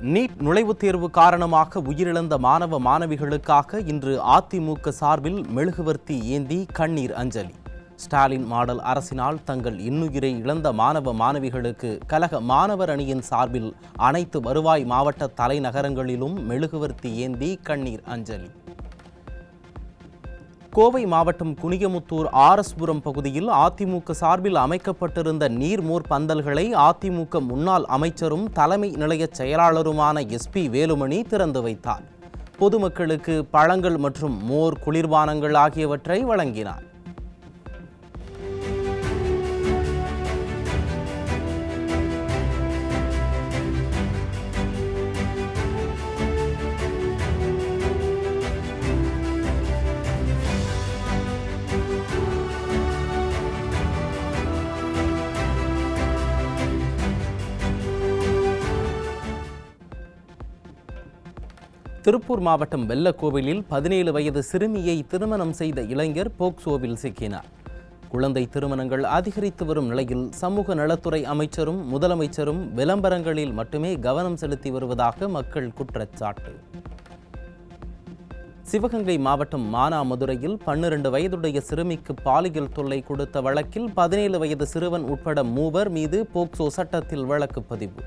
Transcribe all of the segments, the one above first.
NEET நுழைவுத் தேர்வு காரணமாக உயிரிழந்த மாணவ மாணவிகளுக்காக இன்று அதிமுக சார்பில் மெழுகுவர்த்தி ஏந்தி கண்ணீர் அஞ்சலி. ஸ்டாலின் மாடல் அரசினால் தங்கள் இன்னுயிரை இழந்த மாணவ மாணவிகளுக்கு கழக மாணவர் அணியின் சார்பில் அனைத்து வருவாய் மாவட்ட தலைநகரங்களிலும் மெழுகுவர்த்தி ஏந்தி கண்ணீர் அஞ்சலி. கோவை மாவட்டம் குனியமுத்தூர் ஆர்எஸ்புரம் பகுதியில் அதிமுக சார்பில் அமைக்கப்பட்டிருந்த நீர்மோர் பந்தல்களை அதிமுக முன்னாள் அமைச்சரும் தலைமை நிலைய செயலாளருமான SP வேலுமணி திறந்து வைத்தார். பொதுமக்களுக்கு பழங்கள் மற்றும் மோர், குளிர்பானங்கள் ஆகியவற்றை வழங்கினார். திருப்பூர் மாவட்டம் வெள்ளக்கோவிலில் 17 வயது சிறுமியை திருமணம் செய்த இளைஞர் போக்சோவில் சிக்கினார். குழந்தை திருமணங்கள் அதிகரித்து வரும் நிலையில் சமூக நலத்துறை அமைச்சரும் முதலமைச்சரும் விளம்பரங்களில் மட்டுமே கவனம் செலுத்தி வருவதாக மக்கள் குற்றச்சாட்டு. சிவகங்கை மாவட்டம் மானாமதுரையில் 12 வயதுடைய சிறுமிக்கு பாலியல் தொல்லை கொடுத்த வழக்கில் 17 வயது சிறுவன் உட்பட 3 மீது போக்சோ சட்டத்தில் வழக்கு பதிவு.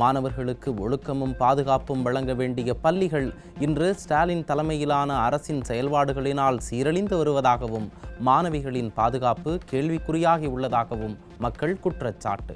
மாணவர்களுக்கு ஒழுக்கமும் பாதுகாப்பும் வழங்க வேண்டிய பள்ளிகள் இன்று ஸ்டாலின் தலைமையிலான அரசின் செயல்பாடுகளினால் சீரழிந்து வருவதாகவும் மாணவிகளின் பாதுகாப்பு கேள்விக்குறியாகி உள்ளதாகவும் மக்கள் குற்றச்சாட்டு.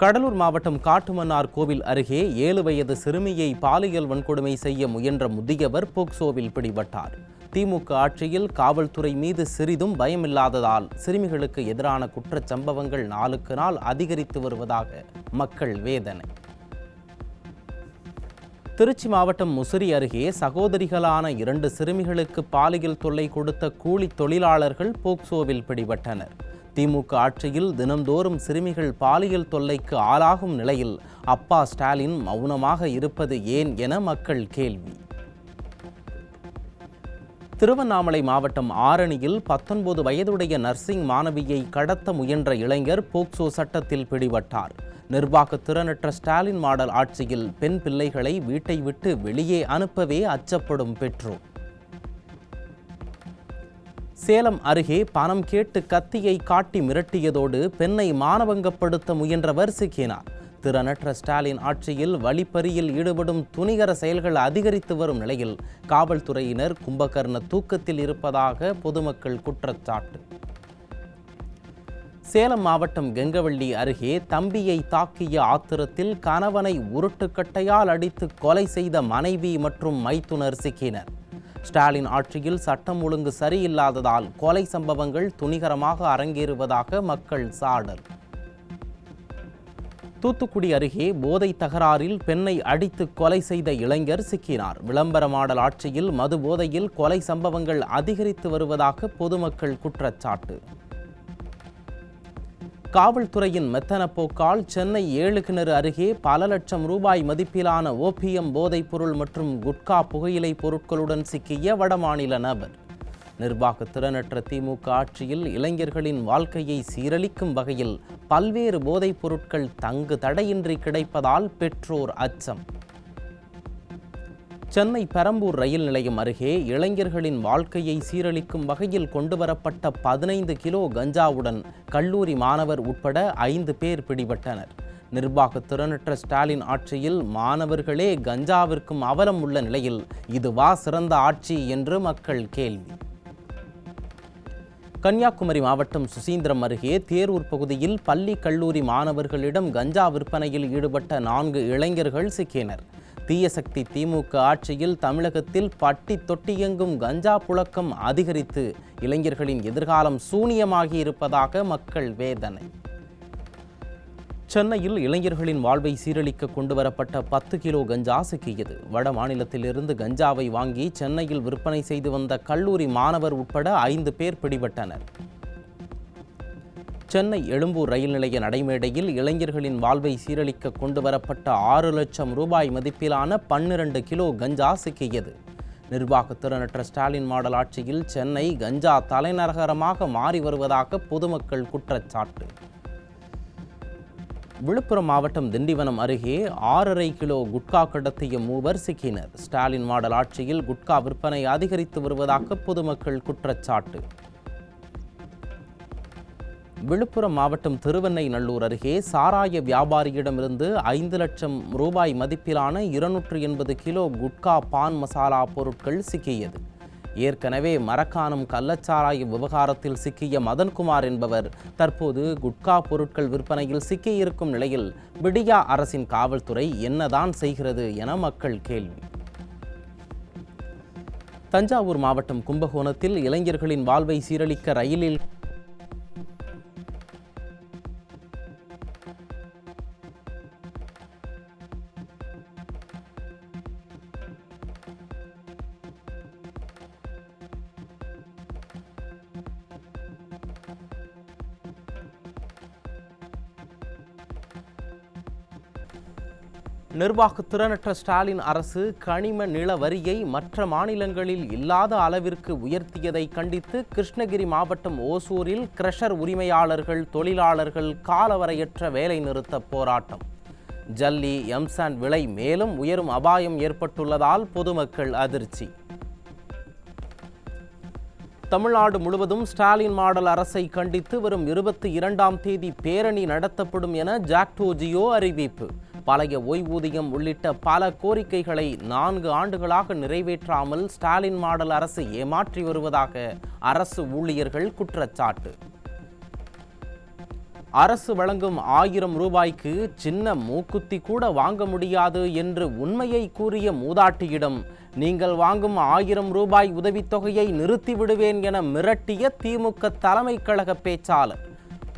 கடலூர் மாவட்டம் காட்டுமன்னார் கோவில் அருகே 7 வயது சிறுமியை பாலியல் வன்கொடுமை செய்ய முயன்ற முதியவர் போக்சோவில் பிடிபட்டார். திமுக ஆட்சியில் காவல்துறை மீது சிறிதும் பயமில்லாததால் சிறுமிகளுக்கு எதிரான குற்றச் சம்பவங்கள் நாளுக்கு நாள் அதிகரித்து வருவதாக மக்கள் வேதனை. திருச்சி மாவட்டம் முசிறி அருகே சகோதரிகளான 2 சிறுமிகளுக்கு பாலியல் தொல்லை கொடுத்த கூலி தொழிலாளர்கள் போக்சோவில் பிடிபட்டனர். திமுக ஆட்சியில் தினந்தோறும் சிறுமிகள் பாலியல் தொல்லைக்கு ஆளாகும் நிலையில் அப்பா ஸ்டாலின் மௌனமாக இருப்பது ஏன் என மக்கள் கேள்வி. திருவண்ணாமலை மாவட்டம் ஆரணியில் 19 வயதுடைய நர்சிங் மாணவியை கடத்த முயன்ற இளைஞர் போக்சோ சட்டத்தில் பிடிபட்டார். நிர்வாக திறனற்ற ஸ்டாலின் மாடல் ஆட்சியில் பெண் பிள்ளைகளை வீட்டை விட்டு வெளியே அனுப்பவே அச்சப்படும் பெற்றோர். சேலம் அருகே பணம் கேட்டு கத்தியை காட்டி மிரட்டியதோடு பெண்ணை மானபங்கப்படுத்த முயன்றவர் சிக்கினார். திறனற்ற ஸ்டாலின் ஆட்சியில் வழிப்பறியில் ஈடுபடும் துணிகர செயல்கள் அதிகரித்து வரும் நிலையில் காவல்துறையினர் கும்பகர்ண தூக்கத்தில் இருப்பதாக பொதுமக்கள் குற்றச்சாட்டு. சேலம் மாவட்டம் கெங்கவள்ளி அருகே தம்பியை தாக்கிய ஆத்திரத்தில் கணவனை உருட்டுக்கட்டையால் அடித்து கொலை செய்த மனைவி மற்றும் மைத்துனர் சிக்கினர். ஸ்டாலின் ஆட்சியில் சட்டம் ஒழுங்கு சரியில்லாததால் கொலை சம்பவங்கள் துணிகரமாக அரங்கேறுவதாக மக்கள் சாடல். தூத்துக்குடி அருகே போதை தகராறில் பெண்ணை அடித்து கொலை செய்த இளைஞர் சிக்கினார். விளம்பர மாடல் ஆட்சியில் மது போதையில் கொலை சம்பவங்கள் அதிகரித்து வருவதாக பொதுமக்கள் குற்றச்சாட்டு. காவல்துறையின் மெத்தன போக்கால் சென்னை 7 கிணறு அருகே பல லட்சம் ரூபாய் மதிப்பிலான ஓபியம் போதைப் பொருள் மற்றும் குட்கா புகையிலை பொருட்களுடன் சிக்கிய வடமாநில நபர். நிர்வாக திறனற்ற திமுக ஆட்சியில் இளைஞர்களின் வாழ்க்கையை சீரழிக்கும் வகையில் பல்வேறு போதைப் பொருட்கள் தங்கு தடையின்றி கிடைப்பதால் பெற்றோர் அச்சம். சென்னை பெரம்பூர் ரயில் நிலையம் அருகே இளைஞர்களின் வாழ்க்கையை சீரழிக்கும் வகையில் கொண்டுவரப்பட்ட 15 கிலோ கஞ்சாவுடன் கல்லூரி மாணவர் உட்பட 5 பேர் பிடிபட்டனர். நிர்வாக திறனற்ற ஸ்டாலின் ஆட்சியில் மாணவர்களே கஞ்சாவிற்கும் அவலம் உள்ள நிலையில் இதுவா சிறந்த ஆட்சி என்று மக்கள் கேள்வி. கன்னியாகுமரி மாவட்டம் சுசீந்திரம் அருகே தேரூர் பகுதியில் பள்ளி கல்லூரி மாணவர்களிடம் கஞ்சா விற்பனையில் ஈடுபட்ட 4 இளைஞர்கள் சிக்கினர். தீய சக்தி திமுக ஆட்சியில் தமிழகத்தில் பட்டி தொட்டியெங்கும் கஞ்சா புழக்கம் அதிகரித்து இளைஞர்களின் எதிர்காலம் சூனியமாகி இருப்பதாக மக்கள் வேதனை. சென்னையில் இளைஞர்களின் வாழ்வை சீரழிக்க கொண்டுவரப்பட்ட 10 கிலோ கஞ்சா சிக்கியது. வட மாநிலத்திலிருந்து கஞ்சாவை வாங்கி சென்னையில் விற்பனை செய்து வந்த கல்லூரி மாணவர் உட்பட 5 பேர் பிடிபட்டனர். சென்னை எழும்பூர் ரயில் நிலைய நடைமேடையில் இளைஞர்களின் வாழ்வை சீரழிக்க கொண்டுவரப்பட்ட 6 லட்சம் ரூபாய் மதிப்பிலான 12 கிலோ கஞ்சா சிக்கியது. நிர்வாக திறனற்ற ஸ்டாலின் மாடல் ஆட்சியில் சென்னை கஞ்சா தலைநகரமாக மாறி வருவதாக பொதுமக்கள் குற்றச்சாட்டு. விழுப்புரம் மாவட்டம் திண்டிவனம் அருகே 6.5 கிலோ குட்கா கடத்திய மூவர் சிக்கினர். ஸ்டாலின் மாடல் ஆட்சியில் குட்கா விற்பனை அதிகரித்து வருவதாக பொதுமக்கள் குற்றச்சாட்டு. விழுப்புரம் மாவட்டம் திருவெண்ணைநல்லூர் அருகே சாராய வியாபாரியிடமிருந்து 5 லட்சம் ரூபாய் மதிப்பிலான 280 கிலோ குட்கா பான் மசாலா பொருட்கள் சிக்கியது. ஏற்கனவே மரக்காணம் கள்ளச்சாராய விவகாரத்தில் சிக்கிய மதன்குமார் என்பவர் தற்போது குட்கா பொருட்கள் விற்பனையில் சிக்கியிருக்கும் நிலையில் விடியா அரசின் காவல்துறை என்னதான் செய்கிறது என மக்கள் கேள்வி. தஞ்சாவூர் மாவட்டம் கும்பகோணத்தில் இளைஞர்களின் வாழ்வை சீரழிக்க ரயிலில் நிர்வாக திறனற்ற ஸ்டாலின் அரசு கனிம நில வரியை மற்ற மாநிலங்களில் இல்லாத அளவிற்கு உயர்த்தியதை கண்டித்து கிருஷ்ணகிரி மாவட்டம் ஓசூரில் கிரஷர் உரிமையாளர்கள் தொழிலாளர்கள் காலவரையற்ற வேலைநிறுத்த போராட்டம். ஜல்லி எம்சாண்ட் விலை மேலும் உயரும் அபாயம் ஏற்பட்டுள்ளதால் பொதுமக்கள் அதிர்ச்சி. தமிழ்நாடு முழுவதும் ஸ்டாலின் மாடல் அரசை கண்டித்து வரும் 22ஆம் தேதி பேரணி நடத்தப்படும் என ஜாக்டோ ஜியோ அறிவிப்பு. பழைய ஓய்வூதியம் உள்ளிட்ட பல கோரிக்கைகளை 4 ஆண்டுகளாக நிறைவேற்றாமல் ஸ்டாலின் மாடல் அரசு ஏமாற்றி வருவதாக அரசு ஊழியர்கள் குற்றச்சாட்டு. அரசு வழங்கும் 1000 ரூபாய்க்கு சின்ன மூக்குத்தி கூட வாங்க முடியாது என்று உண்மையை கூறிய மூதாட்டியிடம் நீங்கள் வாங்கும் 1000 ரூபாய் உதவித்தொகையை நிறுத்தி விடுவேன் என மிரட்டிய திமுக தலைமை கழக பேச்சாளர்.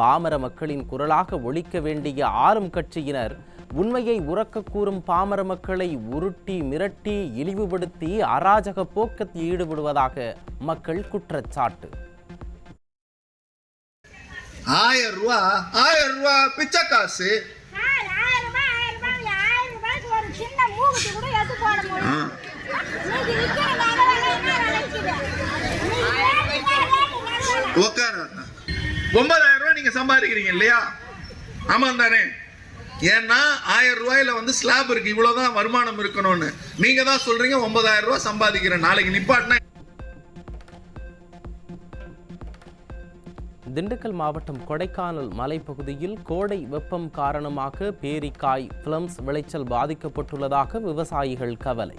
பாமர மக்களின் குரலாக ஒலிக்க வேண்டிய ஆளும் கட்சியினர் உண்மையை உரக்க கூறும் பாமர மக்களை உருட்டி மிரட்டி இழிவுபடுத்தி அராஜக போக்கத்தில் ஈடுபடுவதாக மக்கள் குற்றச்சாட்டு. 1000 ரூபாய் பிச்சை காசு. உட்கார 9000 ரூபாய் நீங்க சம்பாதிக்கிறீங்க இல்லையா? ஆமா தானே? ஏன்னா 1000 ரூபாயில ஸ்லாப் இருக்கு, இவ்வளவுதான் வருமானம் இருக்கணும்னு நீங்க தான் சொல்றீங்க. 9000 ரூபாய் சம்பாதிக்கிறேன், நாளைக்கு நிப்பாட்டினா. திண்டுக்கல் மாவட்டம் கொடைக்கானல் மலைப்பகுதியில் கோடை வெப்பம் காரணமாக பேரிக்காய் பிளம்ஸ் விளைச்சல் பாதிக்கப்பட்டுள்ளதாக விவசாயிகள் கவலை.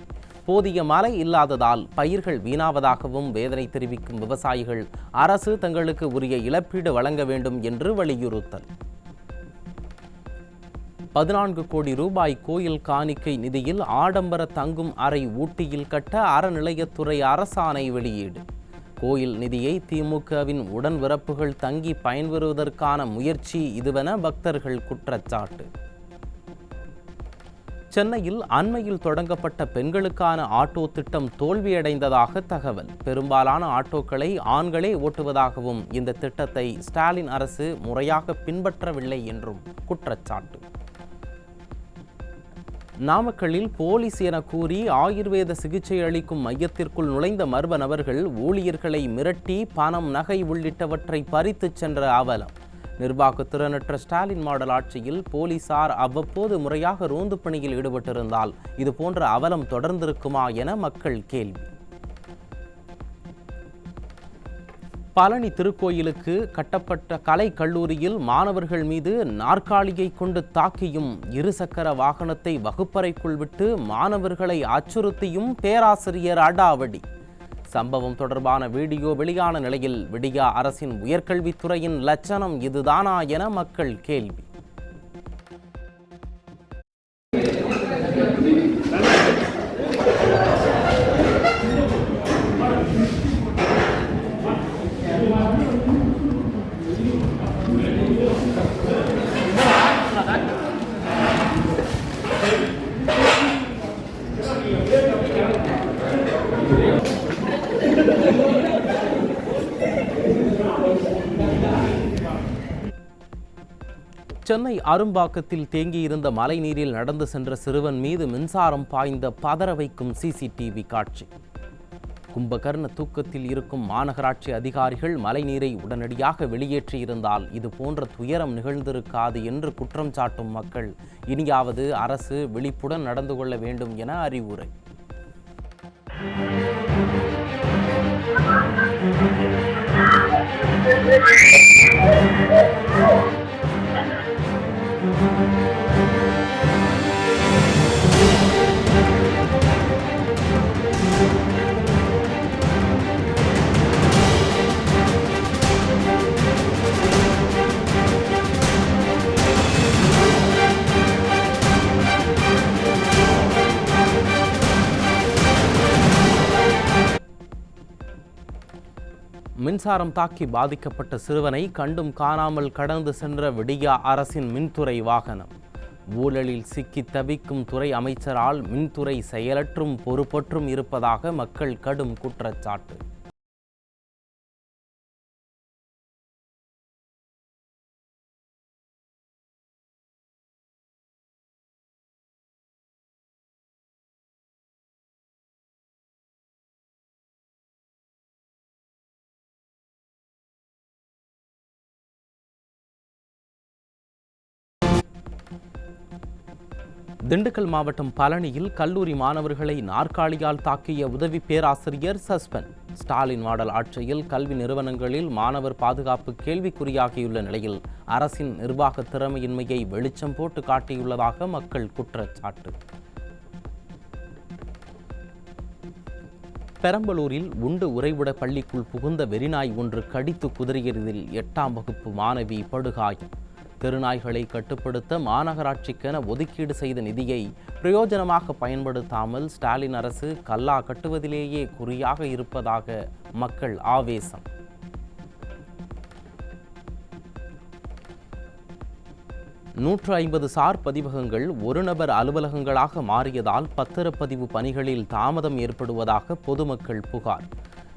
போதிய மழை இல்லாததால் பயிர்கள் வீணாவதாகவும் வேதனை தெரிவிக்கும் விவசாயிகள் அரசு தங்களுக்கு உரிய இழப்பீடு வழங்க வேண்டும் என்று வலியுறுத்தல். 14 கோடி ரூபாய் கோயில் காணிக்கை நிதியில் ஆடம்பர தங்கும் அறை ஊட்டியில் கட்ட அறநிலையத்துறை அரசாணை வெளியீடு. கோயில் நிதியை திமுகவின் உடன்பிறப்புகள் தங்கி பயன்பெறுவதற்கான முயற்சி இதுவென பக்தர்கள் குற்றச்சாட்டு. சென்னையில் அண்மையில் தொடங்கப்பட்ட பெண்களுக்கான ஆட்டோ திட்டம் தோல்வியடைந்ததாக தகவல். பெரும்பாலான ஆட்டோக்களை ஆண்களே ஓட்டுவதாகவும் இந்த திட்டத்தை ஸ்டாலின் அரசு முறையாக பின்பற்றவில்லை என்றும் குற்றச்சாட்டு. நாமக்கல்லில் போலீஸ் என கூறி ஆயுர்வேத சிகிச்சை அளிக்கும் மையத்திற்குள் நுழைந்த மர்ம நபர்கள் ஊழியர்களை மிரட்டி பணம் நகை உள்ளிட்டவற்றை பறித்துச் சென்ற அவலம். நிர்வாக திறனற்ற ஸ்டாலின் மாடல் ஆட்சியில் போலீசார் அவ்வப்போது முறையாக ரோந்து பணியில் ஈடுபட்டிருந்தால் இதுபோன்ற அவலம் தொடர்ந்திருக்குமா என மக்கள் கேள்வி. பழனி திருக்கோயிலுக்கு கட்டப்பட்ட கலை கல்லூரியில் மாணவர்கள் மீது நாற்காலியை கொண்டு தாக்கியும் இருசக்கர வாகனத்தை வகுப்பறைக்குள் விட்டு மாணவர்களை அச்சுறுத்தியும் பேராசிரியர் அடாவடி. சம்பவம் தொடர்பான வீடியோ வெளியான நிலையில் விடியா அரசின் உயர்கல்வித்துறையின் லட்சணம் இதுதானா என மக்கள் கேள்வி. சென்னை அரும்பாக்கத்தில் தேங்கியிருந்த மழைநீரில் நடந்து சென்ற சிறுவன் மீது மின்சாரம் பாய்ந்த பதற வைக்கும் சிசிடிவி காட்சி. கும்பகர்ண தூக்கத்தில் இருக்கும் மாநகராட்சி அதிகாரிகள் மழைநீரை உடனடியாக வெளியேற்றியிருந்தால் இது போன்ற துயரம் நிகழ்ந்திருக்காது என்று குற்றம் சாட்டும் மக்கள் இனியாவது அரசு விழிப்புடன் நடந்து கொள்ள வேண்டும் என அறிவுரை. மின்சாரம் தாக்கி பாதிக்கப்பட்ட சிறுவனை கண்டும் காணாமல் கடந்து சென்ற விடியா அரசின் மின்துறை வாகனம். ஊழலில் சிக்கி தவிக்கும் துறை அமைச்சரால் மின்துறை செயலற்றும் பொறுப்பற்றும் இருப்பதாக மக்கள் கடும் குற்றச்சாட்டு. திண்டுக்கல் மாவட்டம் பழனியில் கல்லூரி மாணவர்களை நாற்காலியால் தாக்கிய உதவி பேராசிரியர் சஸ்பெண்ட். ஸ்டாலின் மாடல் ஆட்சியில் கல்வி நிறுவனங்களில் மாணவர் பாதுகாப்பு கேள்விக்குறியாகியுள்ள நிலையில் அரசின் நிர்வாக திறமையின்மையை வெளிச்சம் போட்டு காட்டியுள்ளதாக மக்கள் குற்றச்சாட்டு. பெரம்பலூரில் உண்டு உறைவிட பள்ளிக்குள் புகுந்த வெறிநாய் ஒன்று கடித்து குதறியதில் 8ஆம் வகுப்பு மாணவி படுகாயம். தெருநாய்களை கட்டுப்படுத்த மாநகராட்சிக்கென ஒதுக்கீடு செய்த நிதியை பிரயோஜனமாக பயன்படுத்தாமல் ஸ்டாலின் அரசு கல்லா கட்டுவதிலேயே குறியாக இருப்பதாக மக்கள் ஆவேசம். நூற்று 50 சார் பதிவகங்கள் ஒரு நபர் அலுவலகங்களாக மாறியதால் பத்திரப்பதிவு பணிகளில் தாமதம் ஏற்படுவதாக பொதுமக்கள் புகார்.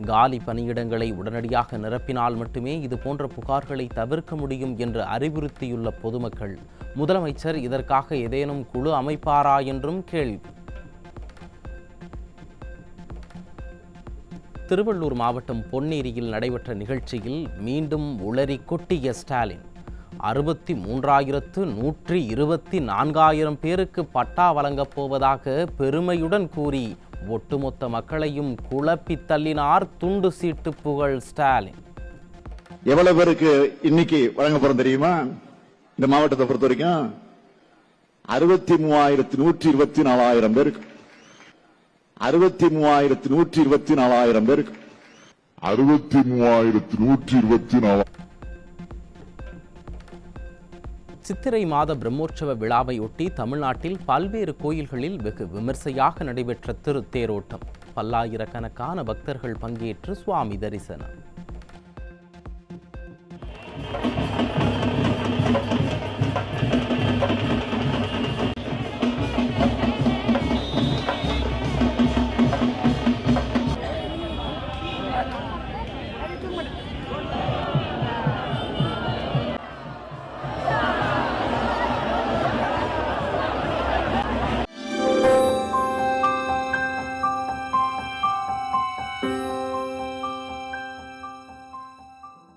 காலி பணியிடங்களை உடனடியாக நிரப்பினால் மட்டுமே இதுபோன்ற புகார்களை தவிர்க்க முடியும் என்று அறிவுறுத்தியுள்ள பொதுமக்கள் முதலமைச்சர் இதற்காக ஏதேனும் குழு அமைப்பாரா என்றும் கேள்வி. திருவள்ளூர் மாவட்டம் பொன்னேரியில் நடைபெற்ற நிகழ்ச்சியில் மீண்டும் உளறி கொட்டிய ஸ்டாலின். 63,124 பேருக்கு பட்டா வழங்கப் போவதாக பெருமையுடன் கூறி ஒட்டுமொத்த மக்களையும் குழப்பி தள்ளினார் துண்டு சீட்டு புகழ் ஸ்டாலின். எவ்வளவு பேருக்கு இன்னைக்கு வழங்க போறோம் தெரியுமா? இந்த மாவட்டத்தை பொறுத்த வரைக்கும் 63,124 பேருக்கு 63,124 பேருக்கு 63,124. சித்திரை மாத பிரம்மோற்சவ விழாவையொட்டி தமிழ்நாட்டில் பல்வேறு கோயில்களில் வெகு விமர்சையாக நடைபெற்ற திருத்தேரோட்டம். பல்லாயிரக்கணக்கான பக்தர்கள் பங்கேற்று சுவாமி தரிசனம்.